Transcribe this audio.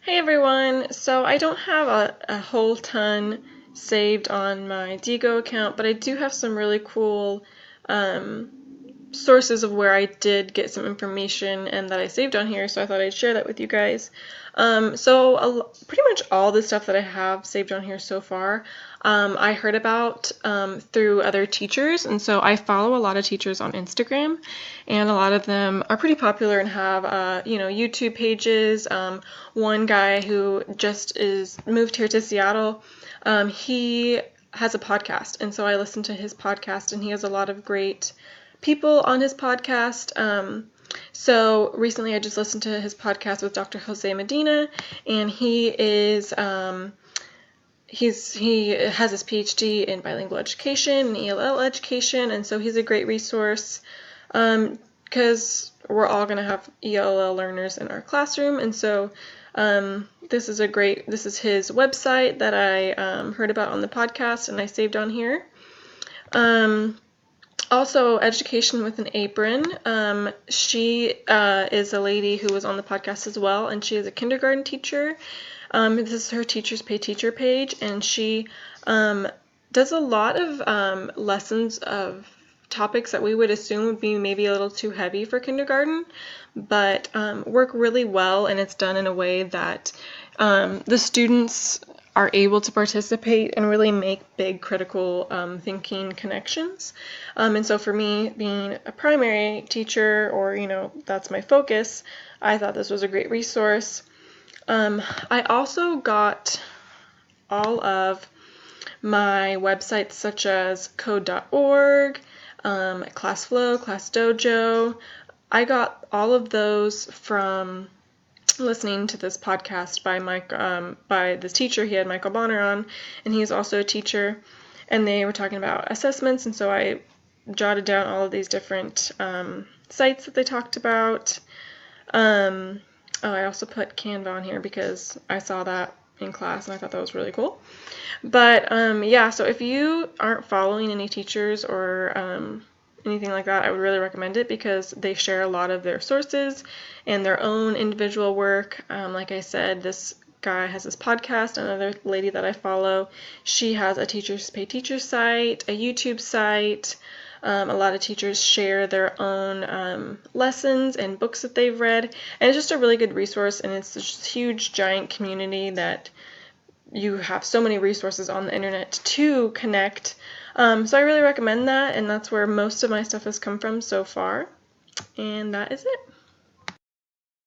Hey everyone! So I don't have a whole ton saved on my Diigo account, but I do have some really cool sources of where I did get some information and that I saved on here, so I thought I'd share that with you guys. Pretty much all the stuff that I have saved on here so far, I heard about through other teachers, and so I follow a lot of teachers on Instagram, and a lot of them are pretty popular and have YouTube pages. One guy who just moved here to Seattle, he has a podcast, and so I listen to his podcast, and he has a lot of great people on his podcast. So recently I just listened to his podcast with Dr. Jose Medina, and he has his PhD in bilingual education and ELL education, and so he's a great resource because we're all going to have ELL learners in our classroom, and so this is his website that I heard about on the podcast and I saved on here. Also, Education with an Apron. She is a lady who was on the podcast as well, and she is a kindergarten teacher. This is her Teachers Pay Teacher page, and she does a lot of lessons of topics that we would assume would be maybe a little too heavy for kindergarten, but work really well, and it's done in a way that the students are able to participate and really make big critical thinking connections. And so for me, being a primary teacher, or that's my focus, I thought this was a great resource. I also got all of my websites such as code.org, ClassFlow, ClassDojo. I got all of those from listening to this podcast by this teacher. He had Michael Bonner on, and he's also a teacher, and they were talking about assessments, and so I jotted down all of these different sites that they talked about. I also put Canva on here because I saw that in class and I thought that was really cool. But yeah, so if you aren't following any teachers or anything like that, I would really recommend it because they share a lot of their sources and their own individual work. Like I said, this guy has this podcast. Another lady that I follow, she has a Teachers Pay Teacher site, a YouTube site. A lot of teachers share their own lessons and books that they've read, and it's just a really good resource, and it's this huge giant community that you have so many resources on the internet to connect. So I really recommend that, and that's where most of my stuff has come from so far, and that is it.